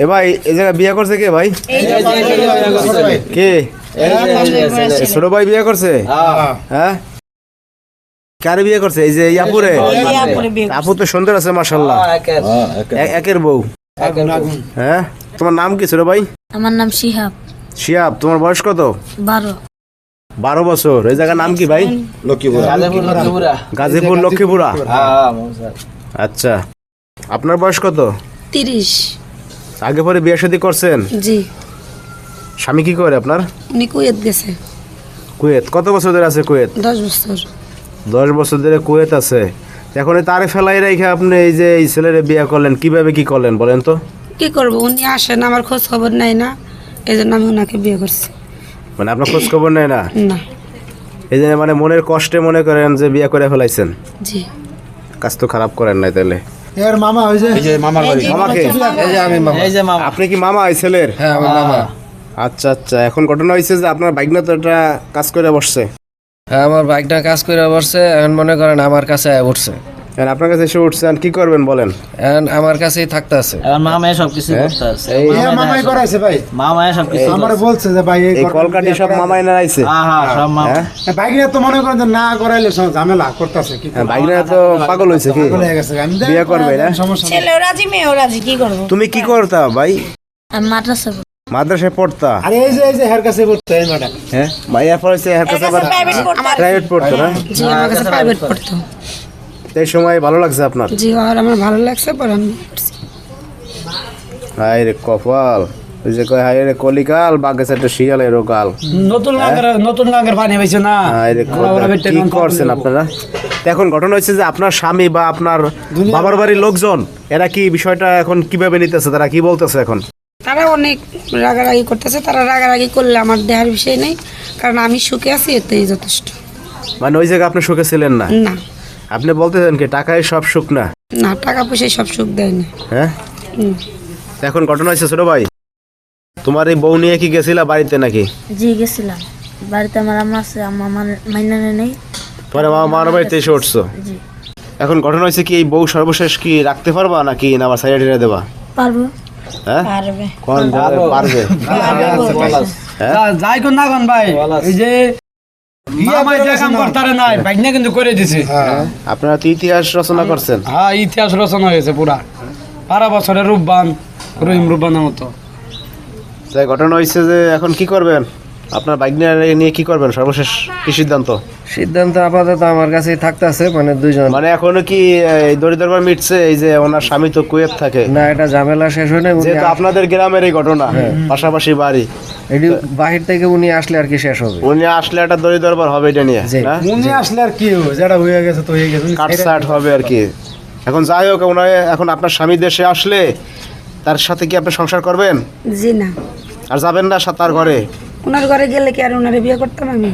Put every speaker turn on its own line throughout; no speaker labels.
এ ভাই এই জায়গা বিয়ে করছে কে ভাই? কে? ছোট ভাই বিয়ে করছে? হ্যাঁ, কারে বিয়ে করছে? এই যে ইয়াপুরে। আপু তো সুন্দর আছে মাশাআল্লাহ, একের বউ। হ্যাঁ, তোমার নাম কি ছোট ভাই?
আমার নাম শিহাব।
শিহাব, তোমার বয়স কত?
12।
12 বছর। এই জায়গার নাম কি ভাই? গাজীপুর লক্ষ্মীপুরা। আচ্ছা, আপনার বয়স কত?
30।
আগে পরে বিয়ে শাদী করছেন?
জি।
স্বামী কি করে আপনার?
উনি কুয়েত গেছে।
কুয়েত? কত বছর ধরে আছে কুয়েত?
10 বছর।
10 বছর ধরে কুয়েত আছে। এখন তারে ফেলাই রেখে আপনি এই যে এই ছেলেরে বিয়ে করলেন, কিভাবে কি করলেন বলেন তো?
কি করব, উনি আসেন, আমার খোঁজ খবর নাই না, এই জন্য আমি ওনাকে বিয়ে করছি।
মানে আপনার খোঁজ খবর নেই না?
না।
এই যে মানে মনের কষ্টে মনে করেন যে বিয়ে করে ফেলাইছেন?
জি।
কাজ তো খারাপ করেন নাই তাহলে।
এর মামা হইছে, এই যে মামার বাড়ি।
মামাকে?
এই যে আমি মামা।
এই যে মামা।
আপনি কি মামা এই ছেলের?
হ্যাঁ, আমি মামা।
আচ্ছা আচ্ছা, এখন ঘটনা হয়েছে যে আপনার বাইকনা তো একটা কাজ করে বসছে।
হ্যাঁ, আমার বাইকটা কাজ করে বসছে, এখন মনে করেন আমার কাছে উঠছে,
এখন আপনার কাছে এসে উঠছেন, কি করবেন বলেন?
এখন আমার কাছেই থাকতে আছে।
এখন মামায় সবকিছু করতে আছে।
এই
এ মামাই করাইছে ভাই।
মামায় সবকিছু
আমারে বলছে যে ভাই
এই কলকাটি সব মামাই না আইছে?
হ্যাঁ সব মামা।
হ্যাঁ,
বাইক নিয়ে তো মনে করেন যে না করাইলে সব ঝামেলা করতেছে। কি
হ্যাঁ, বাইকনা তো পাগল হয়েছে কি?
পাগল হয়ে গেছে। আমি দেখ,
বিয়ে করবে না?
সমস্যা নেই।
ছেলেও রাজি, মেয়েও রাজি, কি করব?
তুমি কি করতা ভাই?
আমি মাদ্রাসা
মাদ্রাসায় পড়তা?
আরে এই যে হের কাছে পড়তে এই ম্যাডাম।
হ্যাঁ, মাইয়া পড়াইছে, এর কাছে আবার প্রাইভেট পড়তো না?
জি, আমার কাছে প্রাইভেট পড়তো।
এই সময় ভালো লাগছে আপনার?
জি, আর আমার ভালো লাগছে, পরে আমি বিয়ে করছি।
হায় রে কপাল, ওই যে কয় হায় রে কলিকাল, বাগেছে একটা শিয়ালেরও গাল।
নতুন গাঙ্গের পানি হইছে না।
হায় রে কি করছেন আপনারা? তো এখন ঘটনা হচ্ছে যে আপনার স্বামী বা আপনার বাবার বাড়ির লোকজন এরা কি বিষয়টা এখন কিভাবে নিতেছে, তারা কি বলতেছে এখন?
তারা অনেক রাগারাগি করতেছে। তারা রাগারাগি করলে আমার দেহার বিষয় নেই, কারণ আমি সুখে আছি, এতেই যথেষ্ট।
মানে ওই জায়গায় আপনি সুখে ছিলেন না?
না
আপনি বলতেছেন কি টাকায় সব সুখ না?
না, টাকা পয়সায় সব সুখ দেয় না।
হ্যাঁ, তো এখন ঘটনা হচ্ছে ছোট ভাই, তোমার এই বউ নিয়ে কি গেছিলা বাড়িতে নাকি?
জি, গেছিলাম বাড়িতে। আমার আম্মা আছে, আম্মা আমার মাইনা নেই।
পরে মামার বাড়িতে এসে উঠছো।
জি।
এখন ঘটনা হচ্ছে কি, এই বউ সর্বশেষ কি রাখতে পারবা নাকি না আবার সাইডে ঢেলে দেবা?
পারবো।
হ্যাঁ,
পারবে।
কোন পারবে? হ্যাঁ,
যাই কোন না কোন ভাই, এই যে মামাই যে কাম করতারে নাই, বাইক না কিন্তু করে দিছে।
আপনারা তো ইতিহাস রচনা করছেন।
হ্যাঁ, ইতিহাস রচনা হয়েছে পুরা 12 বছরের রূপবান, রহিম রূপবানের মতো।
তাই ঘটনা হয়েছে যে এখন কি করবেন? আপনার বাইক নিয়ে কি করবেন? সর্বশেষ কি সিদ্ধান্ত?
সিদ্ধান্ত আপাতত আমার কাছেই থাকতে আছে, মানে দুইজন।
মানে এখনো কি এই দরিদ্রবার মিটছে? এই যে ওনার স্বামী তো কুয়েত থাকে,
না, এটা ঝামেলা শেষ হয় না।
যেহেতু আপনাদের গ্রামের এই ঘটনা, পাশাপাশি বাড়ি,
এটি বাহির থেকে উনি আসলে আর কি শেষ হবে।
উনি আসলে একটা দরিদ্রবার হবে এটা নিয়ে,
জি।
না?
মনে আসলে আর কি হবে, যেটা হয়ে গেছে তো হয়ে গেছে।
কাটসাট হবে আর কি। এখন যাই হোক, এখন আপনার স্বামী দেশে আসলে তার সাথে কি আপনি সংসার করবেন?
জি না।
আর যাবেন না তার ঘরে?
ওনার ঘরে গেলে কি আর ওনারে বিয়ে করতাম আমি?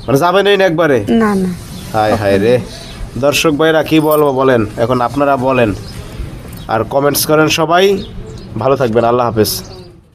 মানে যাবেনই না একবারে?
না না।
হায় হায় রে। দর্শক ভাইরা কি বলবো বলেন, এখন আপনারা বলেন আর কমেন্টস করেন সবাই। ভালো থাকবেন, আল্লাহ হাফেজ।